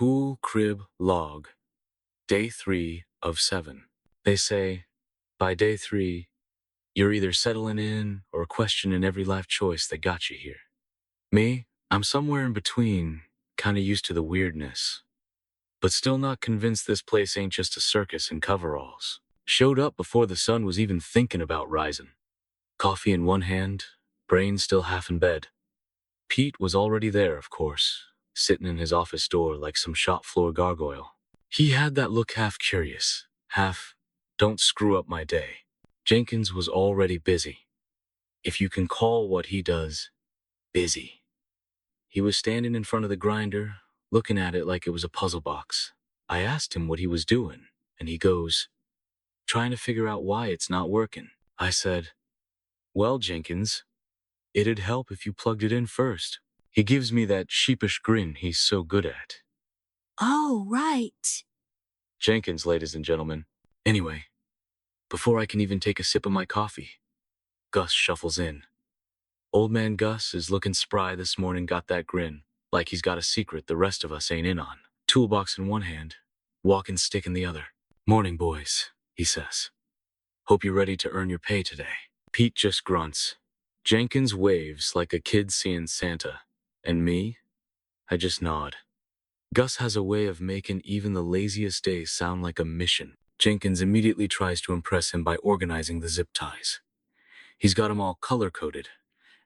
Tool crib log, day 3 of 7. They say, by day 3, you're either settling in or questioning every life choice that got you here. Me, I'm somewhere in between, kinda used to the weirdness, but still not convinced this place ain't just a circus in coveralls. Showed up before the sun was even thinking about rising. Coffee in one hand, brain still half in bed. Pete was already there, of course, sitting in his office door like some shop floor gargoyle. He had that look half curious, half, don't screw up my day. Jenkins was already busy. If you can call what he does, busy. He was standing in front of the grinder, looking at it like it was a puzzle box. I asked him what he was doing, and he goes, trying to figure out why it's not working. I said, well, Jenkins, it'd help if you plugged it in first. He gives me that sheepish grin he's so good at. Oh, right. Jenkins, ladies and gentlemen. Anyway, before I can even take a sip of my coffee, Gus shuffles in. Old man Gus is looking spry this morning, got that grin, like he's got a secret the rest of us ain't in on. Toolbox in one hand, walking stick in the other. Morning, boys, he says. Hope you're ready to earn your pay today. Pete just grunts. Jenkins waves like a kid seeing Santa. And me? I just nod. Gus has a way of making even the laziest day sound like a mission. Jenkins immediately tries to impress him by organizing the zip ties. He's got them all color-coded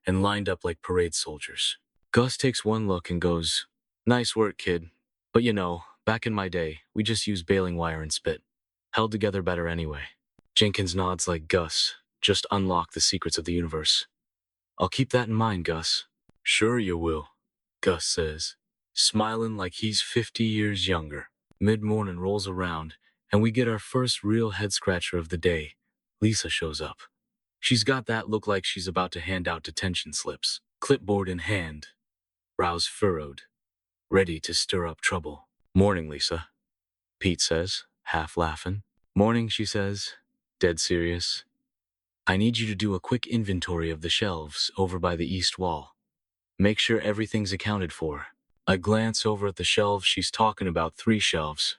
and lined up like parade soldiers. Gus takes one look and goes, nice work, kid. But you know, back in my day, we just used baling wire and spit. Held together better anyway. Jenkins nods like Gus, just unlock the secrets of the universe. I'll keep that in mind, Gus. Sure you will, Gus says, smiling like he's 50 years younger. Mid-morning rolls around, and we get our first real head-scratcher of the day. Lisa shows up. She's got that look like she's about to hand out detention slips, clipboard in hand, brows furrowed, ready to stir up trouble. Morning, Lisa, Pete says, half laughing. Morning, she says, dead serious. I need you to do a quick inventory of the shelves over by the east wall. Make sure everything's accounted for. I glance over at the shelves she's talking about, 3 shelves,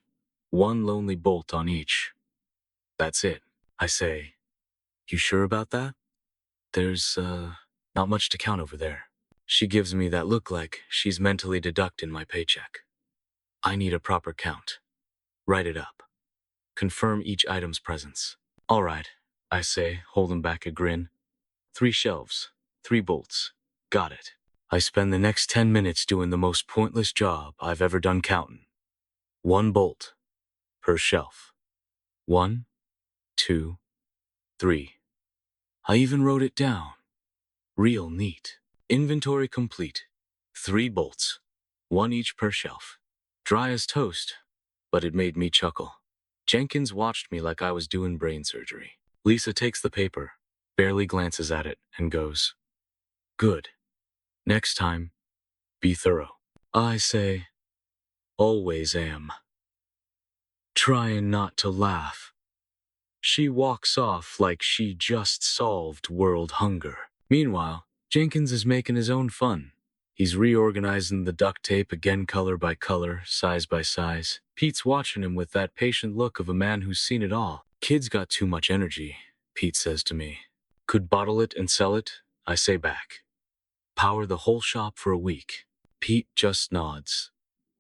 1 lonely bolt on each. That's it, I say. You sure about that? There's, not much to count over there. She gives me that look like she's mentally deducting my paycheck. I need a proper count. Write it up. Confirm each item's presence. All right, I say, holding back a grin. 3 shelves, 3 bolts. Got it. I spend the next 10 minutes doing the most pointless job I've ever done counting. 1 bolt per shelf. 1, 2, 3. I even wrote it down. Real neat. Inventory complete. 3 bolts. 1 each per shelf. Dry as toast, but it made me chuckle. Jenkins watched me like I was doing brain surgery. Lisa takes the paper, barely glances at it, and goes, good. Next time, be thorough. I say, always am. Trying not to laugh. She walks off like she just solved world hunger. Meanwhile, Jenkins is making his own fun. He's reorganizing the duct tape again, color by color, size by size. Pete's watching him with that patient look of a man who's seen it all. Kid's got too much energy, Pete says to me. Could bottle it and sell it, I say back. Power the whole shop for a week. Pete just nods.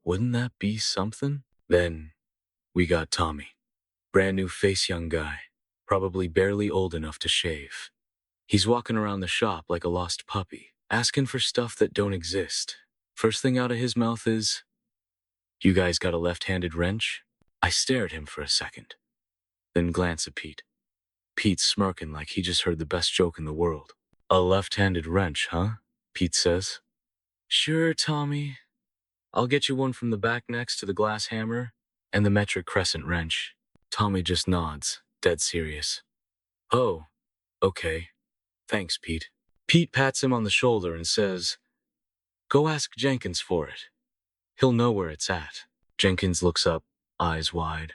Wouldn't that be something? Then we got Tommy. Brand new face young guy, probably barely old enough to shave. He's walking around the shop like a lost puppy, asking for stuff that don't exist. First thing out of his mouth is, you guys got a left-handed wrench? I stare at him for a second, then glance at Pete. Pete's smirking like he just heard the best joke in the world. A left-handed wrench, huh? Pete says. Sure, Tommy. I'll get you one from the back next to the glass hammer and the metric crescent wrench. Tommy just nods, dead serious. Oh, okay. Thanks, Pete. Pete pats him on the shoulder and says, go ask Jenkins for it. He'll know where it's at. Jenkins looks up, eyes wide.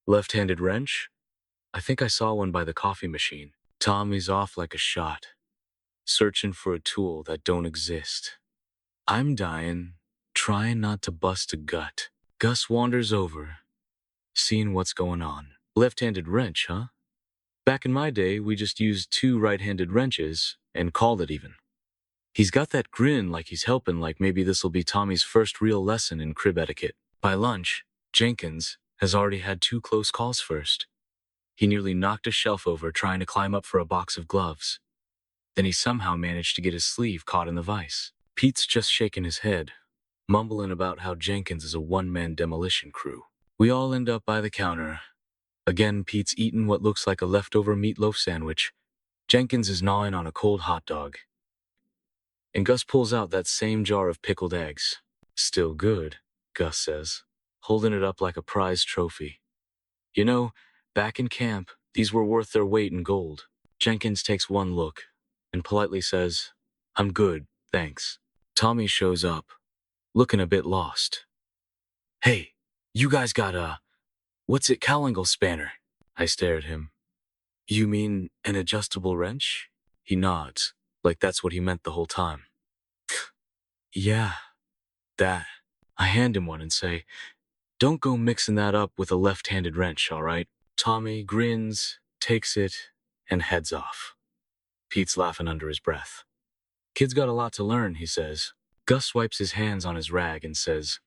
Left-handed wrench? I think I saw one by the coffee machine. Tommy's off like a shot, searching for a tool that don't exist. I'm dying, trying not to bust a gut. Gus wanders over, seeing what's going on. Left-handed wrench, huh? Back in my day, we just used 2 right-handed wrenches and called it even. He's got that grin like he's helping, like maybe this'll be Tommy's first real lesson in crib etiquette. By lunch, Jenkins has already had 2 close calls first. He nearly knocked a shelf over trying to climb up for a box of gloves. Then he somehow managed to get his sleeve caught in the vise. Pete's just shaking his head, mumbling about how Jenkins is a one-man demolition crew. We all end up by the counter. Again, Pete's eating what looks like a leftover meatloaf sandwich. Jenkins is gnawing on a cold hot dog. And Gus pulls out that same jar of pickled eggs. Still good, Gus says, holding it up like a prized trophy. You know, back in camp, these were worth their weight in gold. Jenkins takes one look and politely says, I'm good, thanks. Tommy shows up, looking a bit lost. Hey, you guys got what's it, Calangle spanner? I stare at him. You mean an adjustable wrench? He nods, like that's what he meant the whole time. Yeah, that. I hand him one and say, don't go mixing that up with a left-handed wrench, all right? Tommy grins, takes it, and heads off. Pete's laughing under his breath. Kid's got a lot to learn, he says. Gus wipes his hands on his rag and says,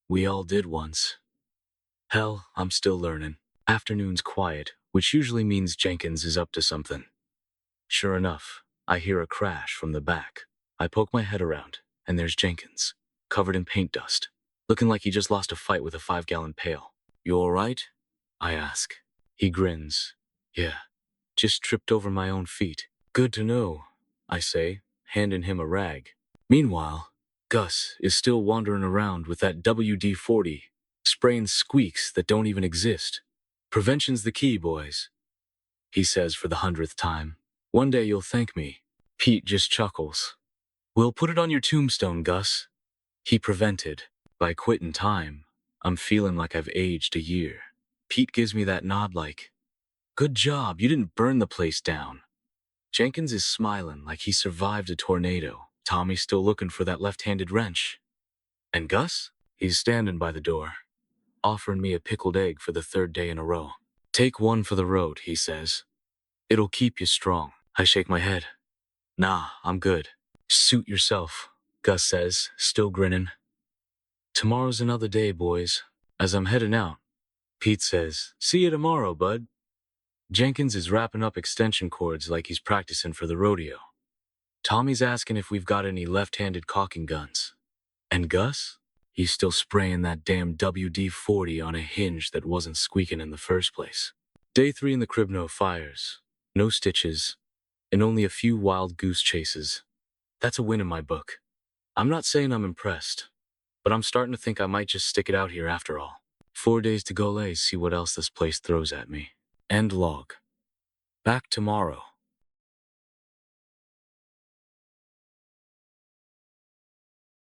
we all did once. Hell, I'm still learning. Afternoon's quiet, which usually means Jenkins is up to something. Sure enough, I hear a crash from the back. I poke my head around, and there's Jenkins, covered in paint dust, looking like he just lost a fight with a 5-gallon pail. You all right? I ask. He grins. Yeah, just tripped over my own feet. Good to know, I say, handing him a rag. Meanwhile, Gus is still wandering around with that WD-40, spraying squeaks that don't even exist. Prevention's the key, boys, he says for the 100th time. One day you'll thank me. Pete just chuckles. We'll put it on your tombstone, Gus. He prevented. By quitting time, I'm feeling like I've aged a year. Pete gives me that nod like, good job, you didn't burn the place down. Jenkins is smiling like he survived a tornado. Tommy's still looking for that left-handed wrench. And Gus? He's standing by the door, offering me a pickled egg for the 3rd day in a row. Take one for the road, he says. It'll keep you strong. I shake my head. Nah, I'm good. Suit yourself, Gus says, still grinning. Tomorrow's another day, boys. As I'm heading out, Pete says, see you tomorrow, bud. Jenkins is wrapping up extension cords like he's practicing for the rodeo. Tommy's asking if we've got any left-handed caulking guns. And Gus? He's still spraying that damn WD-40 on a hinge that wasn't squeaking in the first place. Day 3 in the crib, no fires, no stitches, and only a few wild goose chases. That's a win in my book. I'm not saying I'm impressed, but I'm starting to think I might just stick it out here after all. 4 days to go, see what else this place throws at me. End log. Back tomorrow.